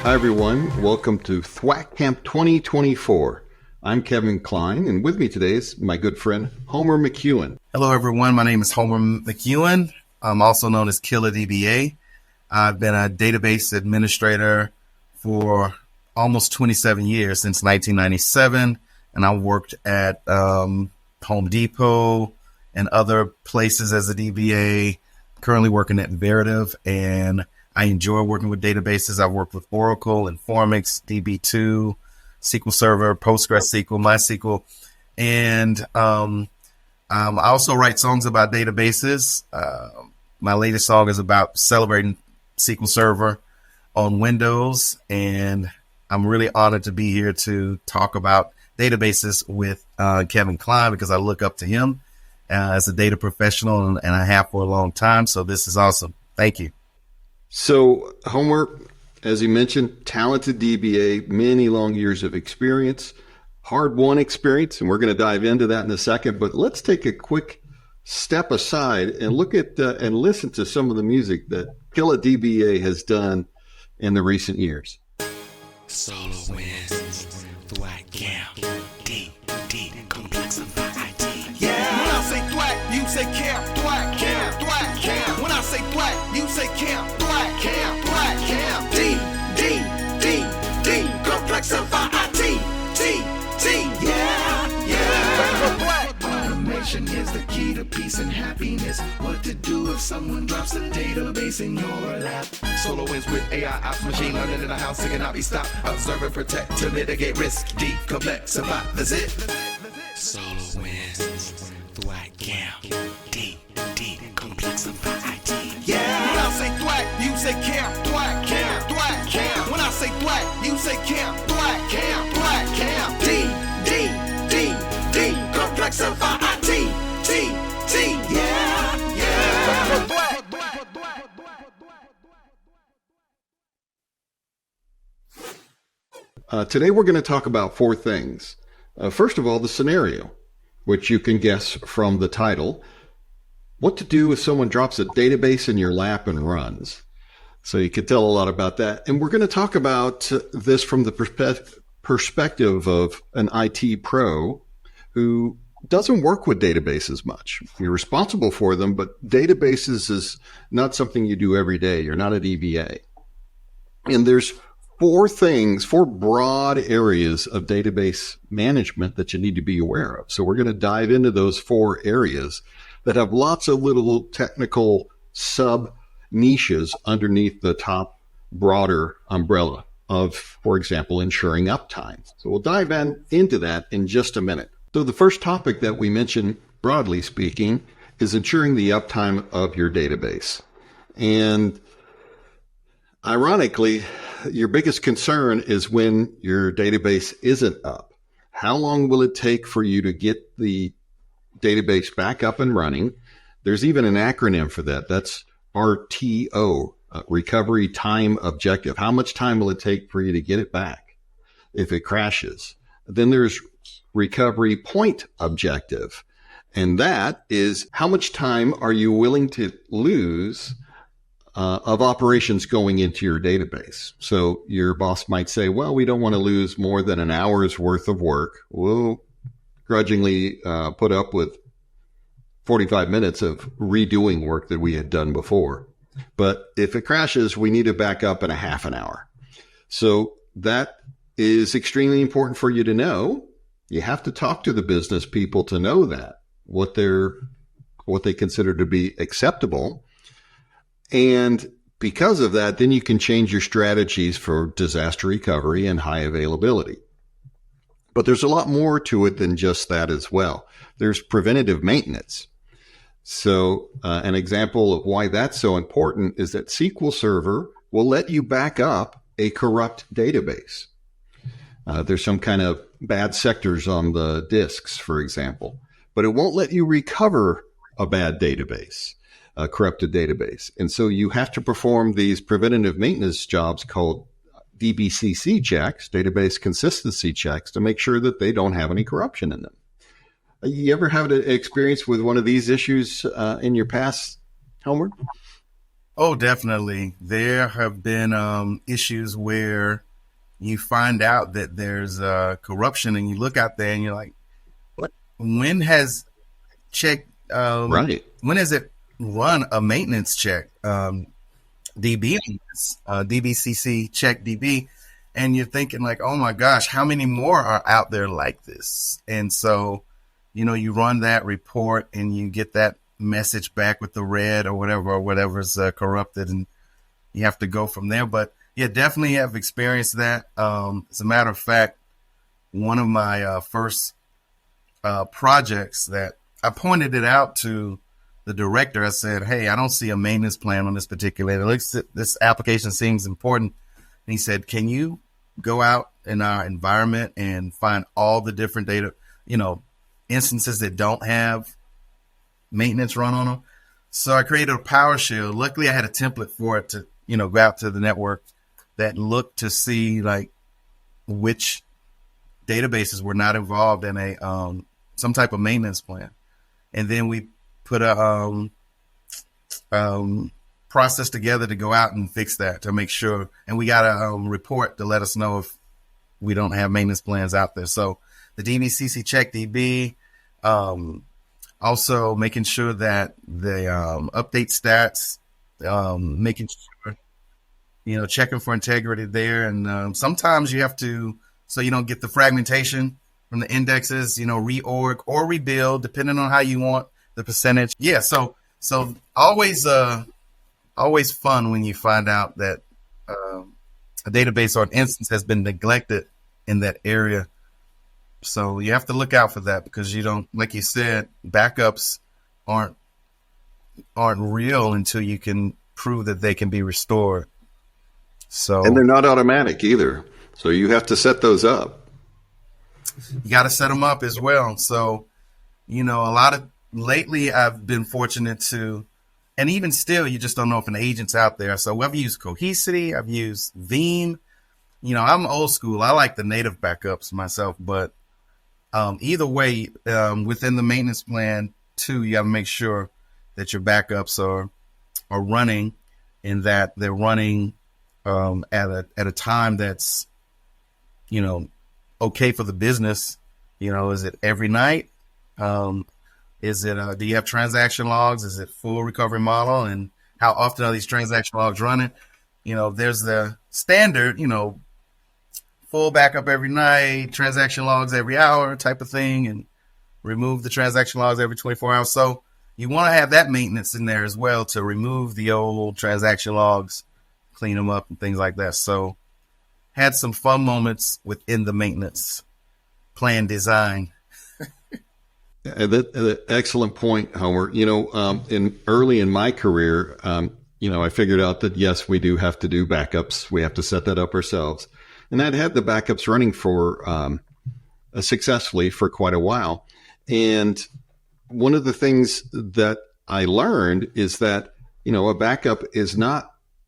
Hi, everyone. Welcome to Thwack Camp 2024. I'm Kevin Klein, and with me today is my good friend, Homer McEwen. Hello, everyone. My name is Homer McEwen. I'm also known as Killer DBA. I've been a database administrator for almost 27 years, since 1997, and I worked at Home Depot and other places as a DBA, currently working at Veritiv, and I enjoy working with databases. I've worked with Oracle, Informix, DB2, SQL Server, PostgreSQL, MySQL, and I also write songs about databases. My latest song is about celebrating SQL Server on Windows, and I'm really honored to be here to talk about databases with Kevin Klein, because I look up to him as a data professional, and I have for a long time. So this is awesome. Thank you. So, Homer, as you mentioned, talented DBA, many long years of experience, hard-won experience, and we're going to dive into that in a second. But let's take a quick step aside and look at and listen to some of the music that Killer DBA has done in the recent years. SolarWinds, Thwack Camp, D, Complexify IT. Yeah, when I say Thwack, you say Camp, Thwack Camp, Thwack Camp. When I say Thwack, you say Camp, Thwack Camp, Thwack Camp. D, Complexify IT. T, yeah. Automation is the key to peace and happiness. What to do if someone drops a database in your lap? SolarWinds with AI ops, machine learning in the house, it cannot be stopped. Observe and protect to mitigate risk. Decomplexify the zip. SolarWinds, Thwack Camp, D, Complexify IT. Yeah. When I say Thwack, you say Camp, Thwack Camp, Thwack Camp. When I say Thwack, you say Camp, Thwack Camp, Thwack Camp. D, Complexify IT. T, yeah. Today we're going to talk about four things. First of all, the scenario, which you can guess from the title. What to do if someone drops a database in your lap and runs. So you can tell a lot about that. And we're going to talk about this from the perspective of an IT pro who doesn't work with databases much. You're responsible for them, but databases is not something you do every day. You're not a DBA. And there's four broad areas of database management that you need to be aware of. So we're going to dive into those four areas that have lots of little technical sub niches underneath the top broader umbrella of, for example, ensuring uptime. So we'll dive into that in just a minute. So the first topic that we mentioned, broadly speaking, is ensuring the uptime of your database. And ironically, your biggest concern is when your database isn't up. How long will it take for you to get the database back up and running? There's even an acronym for that. That's RTO, Recovery Time Objective. How much time will it take for you to get it back if it crashes? Then there's Recovery Point Objective. And that is how much time are you willing to lose of operations going into your database. So your boss might say, well, we don't want to lose more than an hour's worth of work. We'll grudgingly put up with 45 minutes of redoing work that we had done before. But if it crashes, we need to back up in a half an hour. So that is extremely important for you to know. You have to talk to the business people to know that, what they consider to be acceptable. And because of that, then you can change your strategies for disaster recovery and high availability. But there's a lot more to it than just that as well. There's preventative maintenance. So an example of why that's so important is that SQL Server will let you back up a corrupt database. There's some kind of bad sectors on the disks, for example, but it won't let you recover a bad database, a corrupted database. And so you have to perform these preventative maintenance jobs called DBCC checks, database consistency checks, to make sure that they don't have any corruption in them. You ever have an experience with one of these issues in your past, Homer? Oh, definitely. There have been issues where you find out that there's corruption, and you look out there and you're like, "What? When has check? Right. When has it run a maintenance check? DB, DBCC check DB." And you're thinking like, "Oh my gosh, how many more are out there like this?" And so, you run that report and you get that message back with the red or whatever's corrupted, and you have to go from there. But yeah, definitely have experienced that. As a matter of fact, one of my first projects that I pointed it out to the director, I said, "Hey, I don't see a maintenance plan on this particular. This application seems important." And he said, "Can you go out in our environment and find all the different data, instances that don't have maintenance run on them?" So I created a PowerShell. Luckily, I had a template for it to, go out to the network that looked to see like which databases were not involved in a some type of maintenance plan, and then we put a process together to go out and fix that to make sure. And we got a report to let us know if we don't have maintenance plans out there. So the DBCC check DB, also making sure that the update stats, making sure, checking for integrity there. And sometimes you have to, so you don't get the fragmentation from the indexes, reorg or rebuild, depending on how you want the percentage. Yeah. So always fun when you find out that a database or an instance has been neglected in that area. So you have to look out for that, because you don't, like you said, backups aren't real until you can prove that they can be restored. So, and they're not automatic either. So you have to set those up. You got to set them up as well. So, lately I've been fortunate to, and even still, you just don't know if an agent's out there. So I've used Cohesity, I've used Veeam. I'm old school. I like the native backups myself, but either way, within the maintenance plan too, you got to make sure that your backups are running, and that they're running at a time that's okay for the business. Is it every night? Is it, do you have transaction logs? Is it full recovery model? And how often are these transaction logs running? There's the standard, full backup every night, transaction logs every hour type of thing, and remove the transaction logs every 24 hours. So you want to have that maintenance in there as well, to remove the old transaction logs, clean them up and things like that. So had some fun moments within the maintenance plan design. Excellent point, Homer. Early in my career, I figured out that yes, we do have to do backups. We have to set that up ourselves, and I'd had the backups running for successfully for quite a while. And one of the things that I learned is that a backup is not.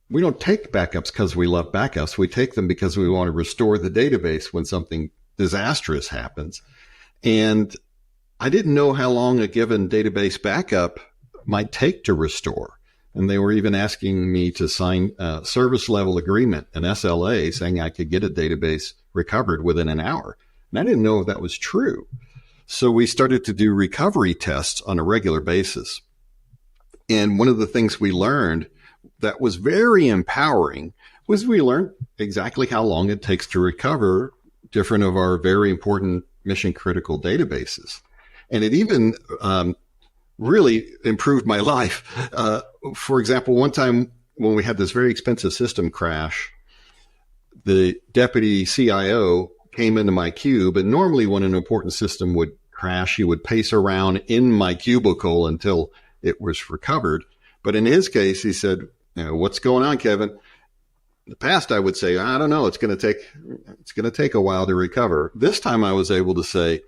We don't take backups because we love backups. We take them because we want to restore the database when something disastrous happens. And I didn't know how long a given database backup might take to restore. And they were even asking me to sign a service level agreement, an SLA, saying I could get a database recovered within an hour. And I didn't know if that was true. So we started to do recovery tests on a regular basis. And one of the things we learned that was very empowering was we learned exactly how long it takes to recover different of our very important mission critical databases. And it even really improved my life. For example, one time when we had this very expensive system crash, the deputy CIO came into my cube, and normally when an important system would crash, he would pace around in my cubicle until it was recovered. But in his case, he said, "What's going on, Kevin?" In the past, I would say, "I don't know. It's going to take a while to recover." This time I was able to say,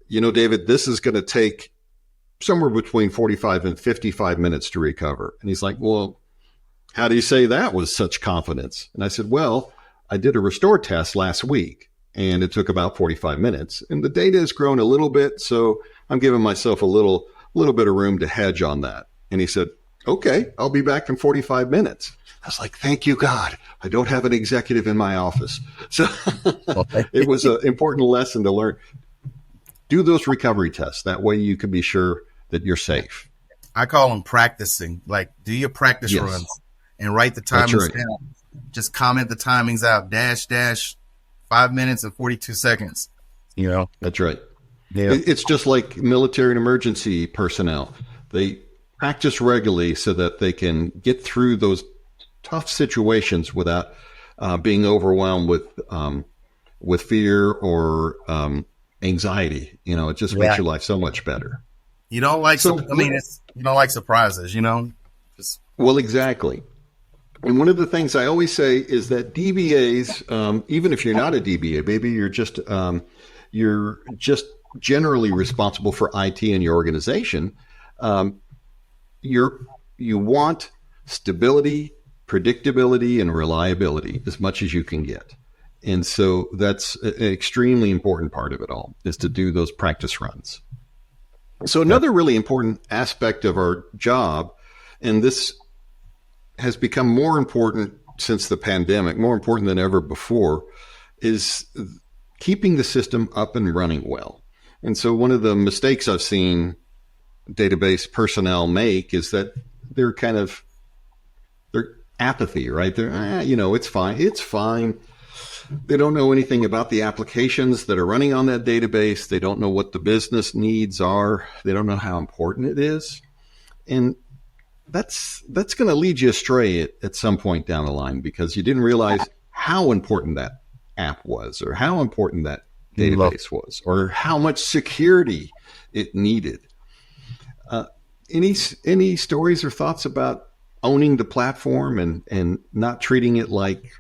"David, this is going to take somewhere between 45 and 55 minutes to recover." And he's like, "Well, how do you say that with such confidence?" And I said, "Well, I did a restore test last week, and it took about 45 minutes. And the data has grown a little bit, so I'm giving myself a little bit of room to hedge on that." And he said, Okay, I'll be back in 45 minutes. I was like, thank you, God. I don't have an executive in my office. So it was an important lesson to learn. Do those recovery tests. That way you can be sure that you're safe. I call them practicing. Like, do your practice runs and write the timings down. Just comment the timings out. Dash, 5 minutes and 42 seconds. You know? That's right. Yeah. It's just like military and emergency personnel. They practice regularly so that they can get through those tough situations without being overwhelmed with fear or anxiety. You know, it just makes your life so much better. You don't like, you don't like surprises, you know? Well, exactly. And one of the things I always say is that DBAs, even if you're not a DBA, maybe you're just generally responsible for IT in your organization. You want stability, predictability, and reliability as much as you can get. And so that's an extremely important part of it all, is to do those practice runs. So another really important aspect of our job, and this has become more important since the pandemic, more important than ever before, is keeping the system up and running well. And so one of the mistakes I've seen database personnel make is that they're apathy, right? They're, it's fine. It's fine. They don't know anything about the applications that are running on that database. They don't know what the business needs are. They don't know how important it is. And that's going to lead you astray at some point down the line, because you didn't realize how important that app was, or how important that database was, or how much security it needed. Any stories or thoughts about owning the platform and not treating it like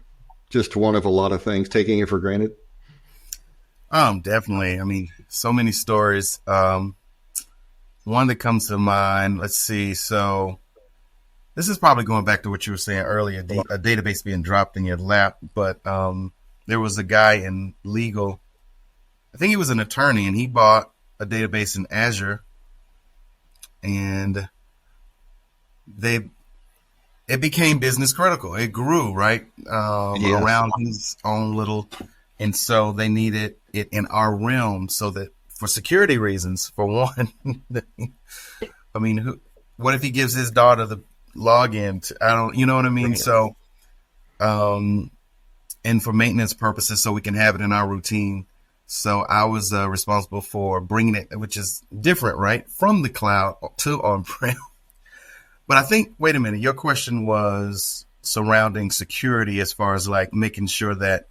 just one of a lot of things, taking it for granted? Definitely. I mean, so many stories. One that comes to mind, let's see. So this is probably going back to what you were saying earlier, a database being dropped in your lap. But there was a guy in legal, I think he was an attorney, and he bought a database in Azure, and it became business critical. It grew, right? Around his own little, and so they needed it in our realm, so that for security reasons, for one. I mean, what if he gives his daughter the login to, you know what I mean? Right. So, and for maintenance purposes, so we can have it in our routine. So I was responsible for bringing it, which is different, right? From the cloud to on-prem. But I think, wait a minute, your question was surrounding security, as far as like making sure that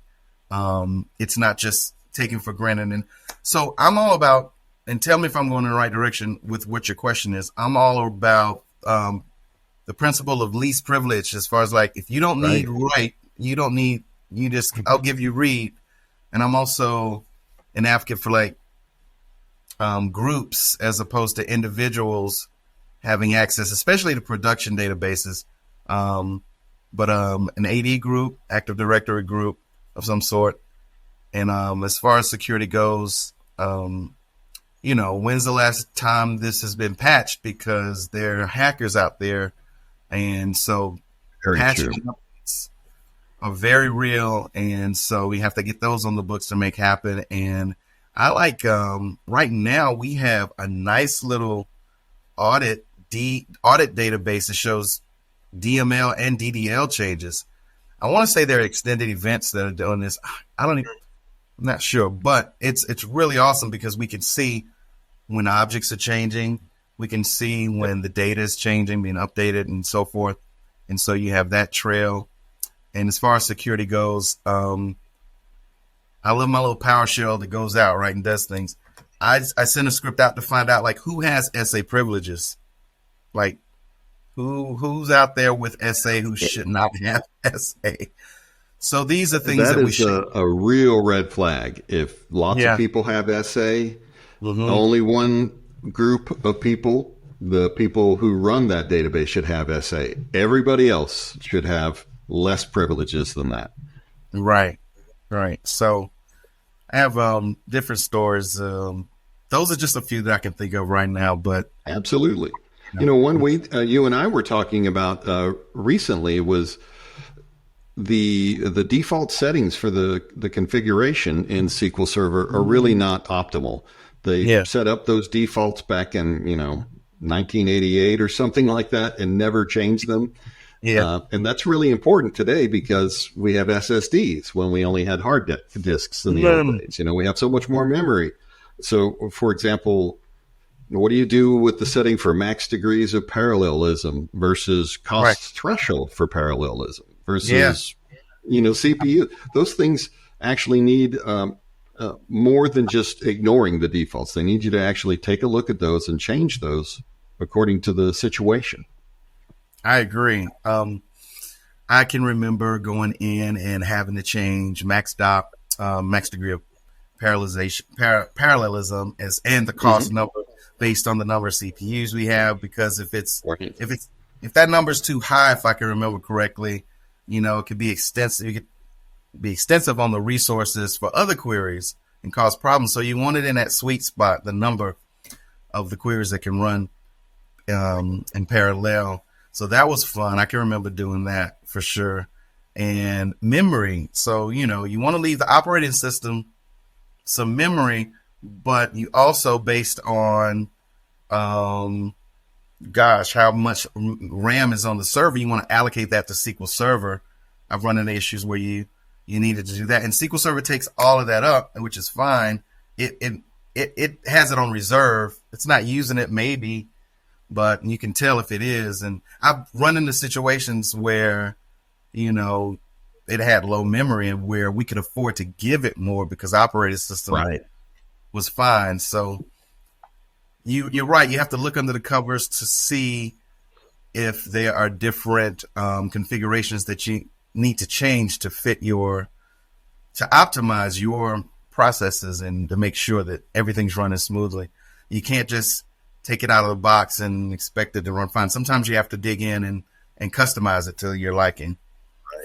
it's not just taken for granted. And so I'm all about, and tell me if I'm going in the right direction with what your question is. I'm all about the principle of least privilege, as far as like, if you don't need you don't need, I'll give you read. And I'm also an advocate for like groups as opposed to individuals having access, especially to production databases. But an AD group, Active Directory group of some sort. And as far as security goes, when's the last time this has been patched? Because there are hackers out there. And so patching updates are very real. And so we have to get those on the books to make happen. And I like, right now we have a nice little audit database that shows DML and DDL changes. I want to say there are extended events that are doing this. I'm not sure, but it's really awesome, because we can see when objects are changing. We can see when the data is changing, being updated, and so forth. And so you have that trail. And as far as security goes, I love my little PowerShell that goes out, right, and does things. I send a script out to find out like who has SA privileges, like who's out there with SA who should not have SA. So these are things that we should. That is a real red flag. If lots of people have SA, only one group of people, the people who run that database, should have SA. Everybody else should have less privileges than that. Right. So I have different stories. Those are just a few that I can think of right now. But absolutely. One you and I were talking about recently was the default settings for the configuration in SQL Server are really not optimal. They set up those defaults back in 1988 or something like that and never changed them. Yeah. And that's really important today because we have SSDs when we only had hard disks in the old days. We have so much more memory. So, for example, what do you do with the setting for max degrees of parallelism versus cost threshold for parallelism versus, CPU? Those things actually need more than just ignoring the defaults. They need you to actually take a look at those and change those according to the situation. I agree. I can remember going in and having to change max degree of parallelism and the cost number based on the number of CPUs we have, because if that number is too high, if I can remember correctly, it could be extensive. It could be extensive on the resources for other queries and cause problems. So you want it in that sweet spot, the number of the queries that can run in parallel. So that was fun. I can remember doing that for sure. And memory. So, you want to leave the operating system some memory, but you also, based on, how much RAM is on the server, you want to allocate that to SQL Server. I've run into issues where you needed to do that. And SQL Server takes all of that up, which is fine. It has it on reserve. It's not using it maybe, but you can tell if it is. And I've run into situations where, it had low memory and where we could afford to give it more because the operating system was fine. So you're right. You have to look under the covers to see if there are different configurations that you need to change to optimize your processes and to make sure that everything's running smoothly. You can't just take it out of the box and expect it to run fine. Sometimes you have to dig in and customize it to your liking,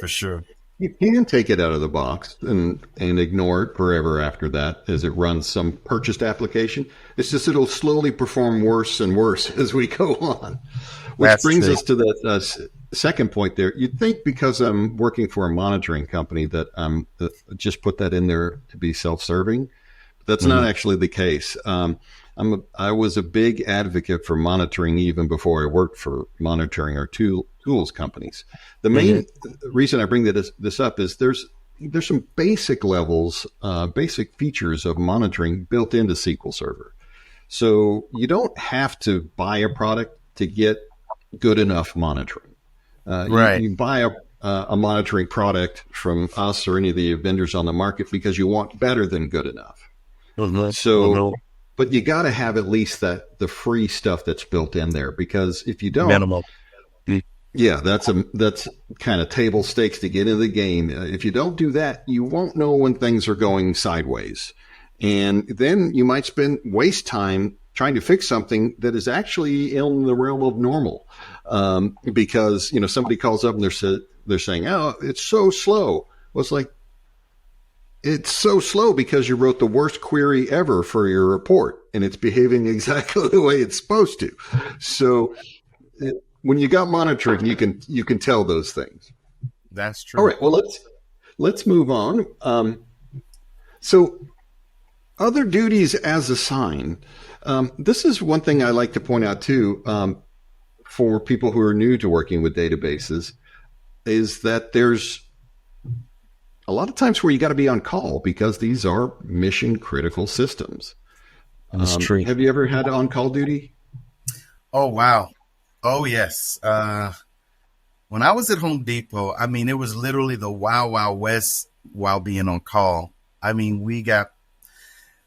for sure. You can take it out of the box and ignore it forever after that as it runs some purchased application. It's just it'll slowly perform worse and worse as we go on. Which brings us to the second point there. You'd think because I'm working for a monitoring company that I'm just put that in there to be self-serving. But that's not actually the case. I was a big advocate for monitoring even before I worked for monitoring or tools companies. The main reason I bring this up is there's some basic levels, basic features of monitoring built into SQL Server. So you don't have to buy a product to get good enough monitoring. You buy a monitoring product from us or any of the vendors on the market because you want better than good enough. But you got to have at least the free stuff that's built in there, because if you don't, minimal. that's kind of table stakes to get into the game. If you don't do that, you won't know when things are going sideways, and then you might waste time trying to fix something that is actually in the realm of normal, because somebody calls up and they're saying, "Oh, it's so slow." Well, it's like, it's so slow because you wrote the worst query ever for your report and it's behaving exactly the way it's supposed to. So when you got monitoring, you can tell those things. That's true. All right. Well, let's move on. So other duties as assigned. This is one thing I like to point out too, for people who are new to working with databases, is that there's a lot of times where you got to be on call because these are mission critical systems. That's true. Have you ever had on-call duty? Oh, wow. Oh, yes. When I was at Home Depot, it was literally the Wild Wild West while being on call.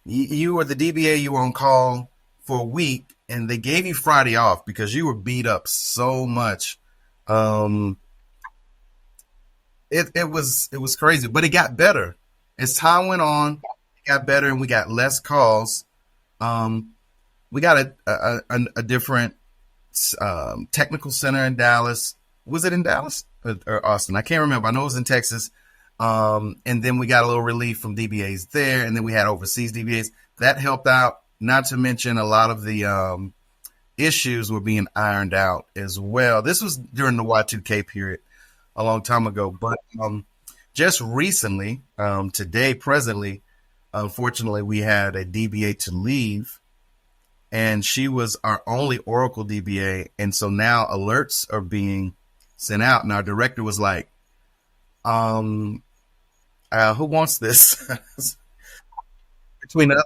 You were the DBA, you were on call for a week, and they gave you Friday off because you were beat up so much. It was crazy, but it got better. As time went on, it got better and we got less calls. We got a different technical center in Dallas. Was it in Dallas or Austin? I can't remember. I know it was in Texas. And then we got a little relief from DBAs there. And then we had overseas DBAs. That helped out, not to mention a lot of the issues were being ironed out as well. This was during the Y2K period a long time ago, but just recently, today, presently, unfortunately, we had a DBA to leave, and she was our only Oracle DBA. And so now alerts are being sent out, and our director was like, who wants this? Between the other.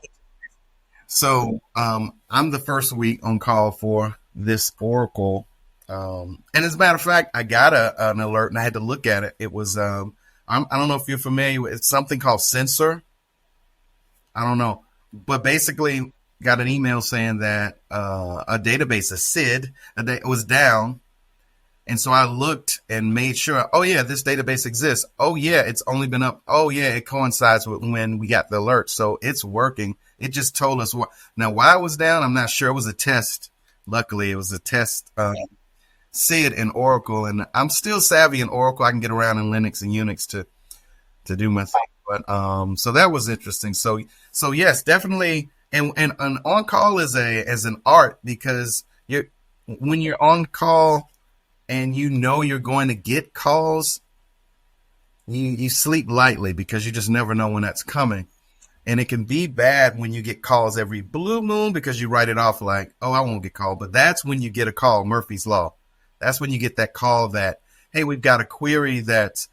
So I'm the first week on call for this Oracle. And as a matter of fact, I got an alert and I had to look at it. It was, I don't know if you're familiar with it's something called Sensor. I don't know. But basically got an email saying that a database, a SID, was down. And so I looked and made sure, oh, yeah, this database exists. Oh, yeah, it's only been up. Oh, yeah, it coincides with when we got the alert. So it's working. It just told us what. Now, why it was down, I'm not sure. It was a test. Luckily, it was a test SID in Oracle. And I'm still savvy in Oracle. I can get around in Linux and Unix to do my thing. But so that was interesting. So yes, definitely. And on call is an art, because when you're on call and you know you're going to get calls, you sleep lightly because you just never know when that's coming. And it can be bad when you get calls every blue moon because you write it off like, oh, I won't get called. But that's when you get a call, Murphy's Law. That's when you get that call that, hey, we've got a query that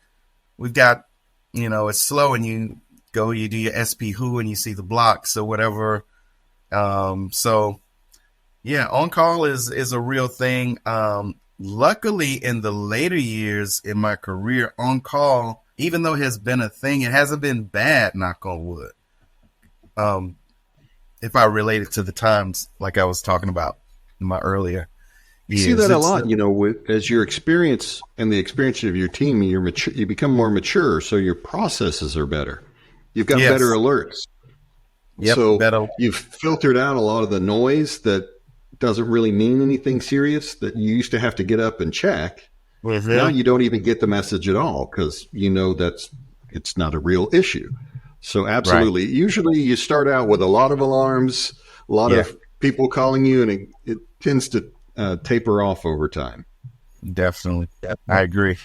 we've got, it's slow, and you do your SP who and you see the blocks or whatever. So yeah, on call is a real thing. Luckily, in the later years in my career, on call, even though it has been a thing, it hasn't been bad, knock on wood. If I relate it to the times like I was talking about in my earlier years. You see that a lot, as your experience and the experience of your team, you become more mature, so your processes are better. You've got better alerts. Yep, so better. You've filtered out a lot of the noise that doesn't really mean anything serious that you used to have to get up and check. Mm-hmm. Now you don't even get the message at all because it's not a real issue. So absolutely. Right. Usually you start out with a lot of alarms, a lot of people calling you, and it tends to taper off over time. Definitely. I agree.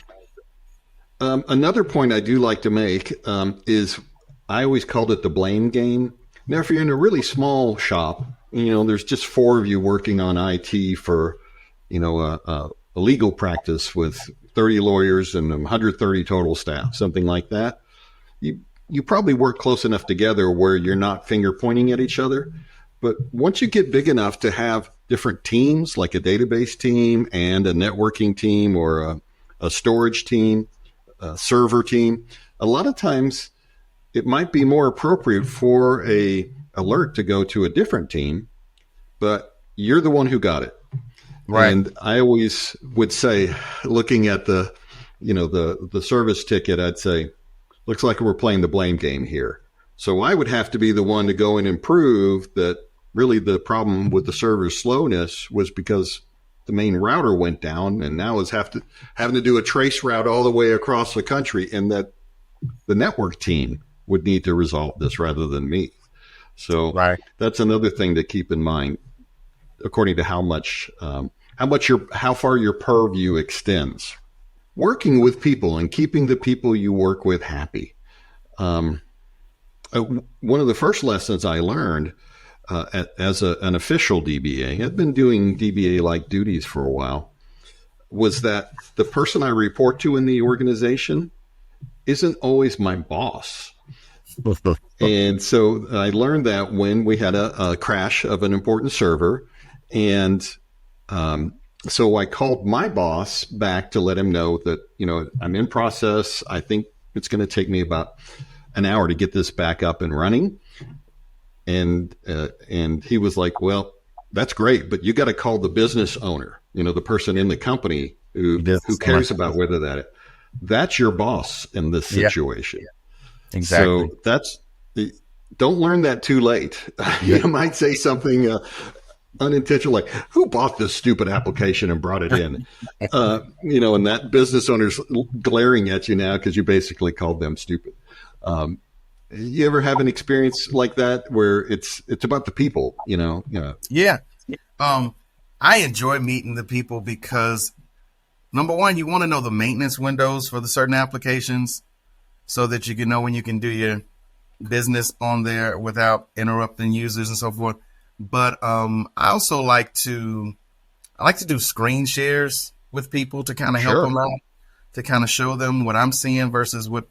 Another point I do like to make is I always called it the blame game. Now, if you're in a really small shop, there's just 4 of you working on IT for, a legal practice with 30 lawyers and 130 total staff, something like that. You probably work close enough together where you're not finger pointing at each other. But once you get big enough to have different teams, like a database team and a networking team or a storage team, a server team, a lot of times it might be more appropriate for a alert to go to a different team, but you're the one who got it. Right. And I always would say, looking at the service ticket, I'd say, looks like we're playing the blame game here. So I would have to be the one to go and improve that. Really, the problem with the server's slowness was because the main router went down, and now is having to do a trace route all the way across the country, and that the network team would need to resolve this rather than me. So That's another thing to keep in mind, according to how far your purview extends. Working with people and keeping the people you work with happy. One of the first lessons I learned as an official DBA, I've been doing DBA-like duties for a while, was that the person I report to in the organization isn't always my boss. And so I learned that when we had a crash of an important server, and so I called my boss back to let him know that, I'm in process. I think it's going to take me about an hour to get this back up and running. And he was like, well, that's great, but you got to call the business owner, the person in the company who cares about whether that's your boss in this situation. Yeah. Exactly. So don't learn that too late. You might say something unintentional, like, who bought this stupid application and brought it in? And that business owner's glaring at you now because you basically called them stupid. You ever have an experience like that where it's about the people, Yeah. I enjoy meeting the people because number one, you want to know the maintenance windows for the certain applications so that you can know when you can do your business on there without interrupting users and so forth. But I also like to do screen shares with people to kind of help them out, to kind of show them what I'm seeing versus what,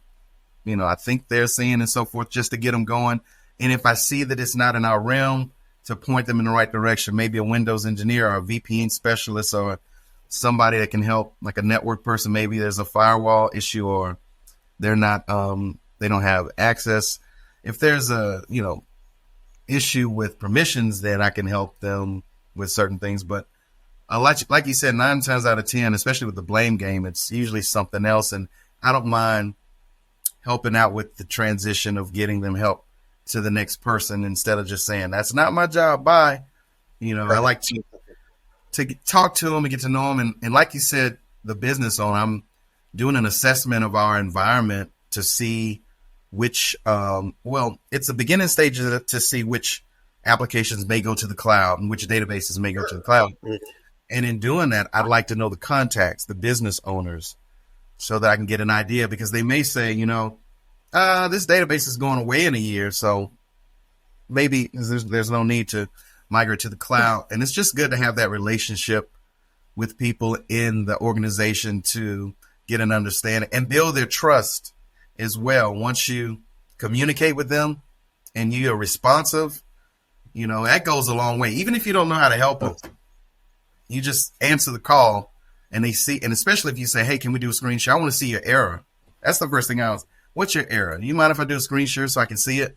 I think they're seeing and so forth, just to get them going. And if I see that it's not in our realm, to point them in the right direction, maybe a Windows engineer or a VPN specialist or somebody that can help, like a network person. Maybe there's a firewall issue or they're not, they don't have access. If there's a, issue with permissions, then I can help them with certain things. But like you said, 9 times out of 10, especially with the blame game, it's usually something else. And I don't mind helping out with the transition of getting them help to the next person instead of just saying, that's not my job, bye. I like to talk to them and get to know them. And like you said, the business owner, I'm doing an assessment of our environment to see which, it's the beginning stages to see which applications may go to the cloud and which databases may go to the cloud. And in doing that, I'd like to know the contacts, the business owners, so that I can get an idea, because they may say, this database is going away in a year, so maybe there's no need to migrate to the cloud. And it's just good to have that relationship with people in the organization to get an understanding and build their trust as well. Once you communicate with them and you're responsive, that goes a long way. Even if you don't know how to help them, you just answer the call and they see, and especially if you say, hey, can we do a screen share? I want to see your error. That's the first thing what's your error? You mind if I do a screen share so I can see it?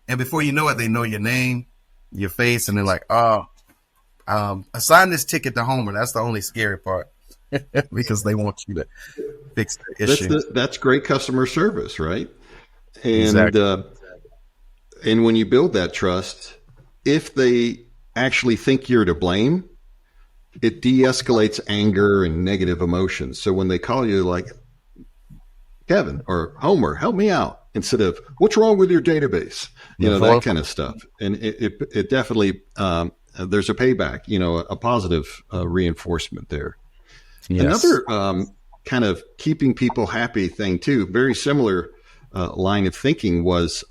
And before you know it, they know your name, your face, and they're like, assign this ticket to Homer. That's the only scary part because they want you to fix the issue. That's great customer service, right? And exactly. And when you build that trust, if they actually think you're to blame, it de-escalates anger and negative emotions. So when they call you like, Kevin or Homer, help me out, instead of what's wrong with your database, that kind of stuff. And it definitely, there's a payback, a positive reinforcement there. Yes. Another kind of keeping people happy thing too, very similar line of thinking was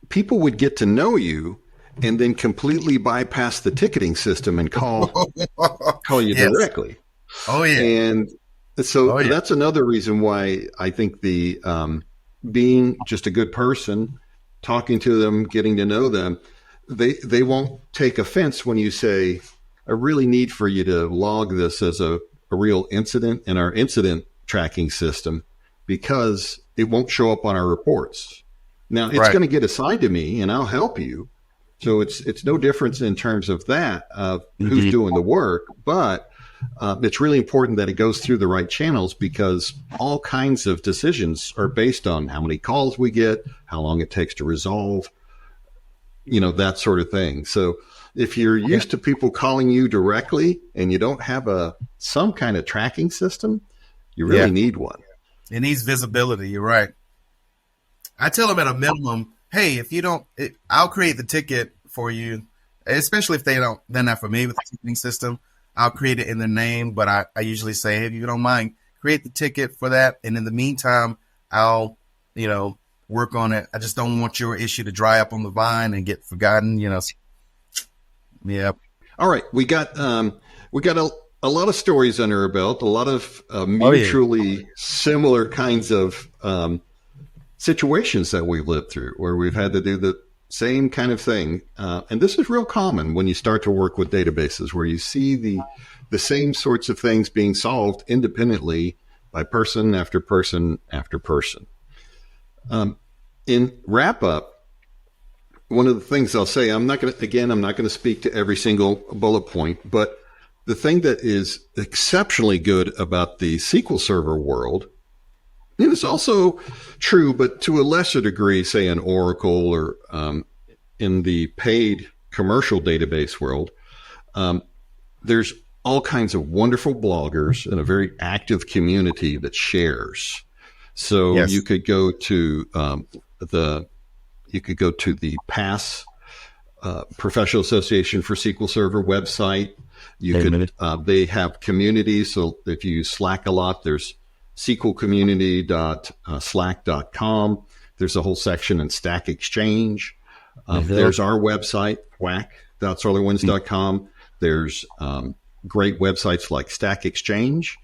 people would get to know you and then completely bypass the ticketing system and call you directly. Oh yeah. And so that's another reason why I think the being just a good person, talking to them, getting to know them, they won't take offense when you say, I really need for you to log this as a real incident in our incident tracking system, because it won't show up on our reports. Now, it's going to get assigned to me and I'll help you. So it's no difference in terms of that, who's doing the work, but it's really important that it goes through the right channels, because all kinds of decisions are based on how many calls we get, how long it takes to resolve, that sort of thing. So if you're used to people calling you directly and you don't have some kind of tracking system, you really need one. It needs visibility. You're right. I tell them at a minimum, hey, if you don't, I'll create the ticket for you, especially if they're not familiar with the ticketing system. I'll create it in their name, but I usually say, hey, if you don't mind, create the ticket for that. And in the meantime, I'll, work on it. I just don't want your issue to dry up on the vine and get forgotten, Yeah. All right. We got a lot of stories under our belt, a lot of mutually similar kinds of situations that we've lived through where we've had to do the same kind of thing. And this is real common when you start to work with databases, where you see the same sorts of things being solved independently by person after person after person. In wrap up, one of the things I'll say, I'm not going to speak to every single bullet point, but the thing that is exceptionally good about the SQL Server world, it is also true, but to a lesser degree, say in Oracle or in the paid commercial database world, there's all kinds of wonderful bloggers and a very active community that shares. So you could go to the PASS Professional Association for SQL Server website. You could, they have communities. So if you use Slack a lot, there's SQLcommunity.slack.com. There's a whole section in Stack Exchange. There's our website, whack.solarwinds.com. There's great websites like Stack Exchange.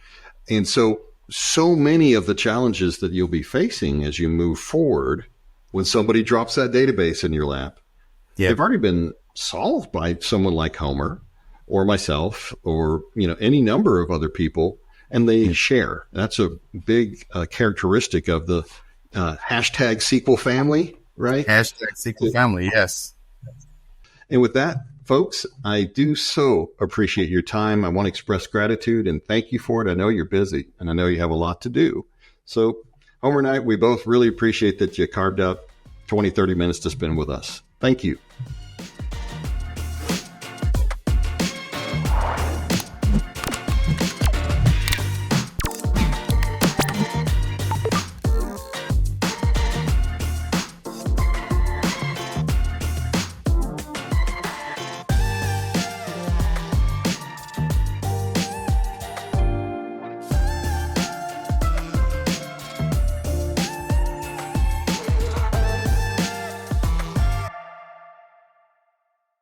And so many of the challenges that you'll be facing as you move forward when somebody drops that database in your lap, they've already been solved by someone like Homer or myself or, any number of other people, and they share. That's a big characteristic of the hashtag SQL family, right? Hashtag SQL family, yes. And with that, folks, I do so appreciate your time. I want to express gratitude and thank you for it. I know you're busy and I know you have a lot to do. So Homer and I, we both really appreciate that you carved out 20, 30 minutes to spend with us. Thank you.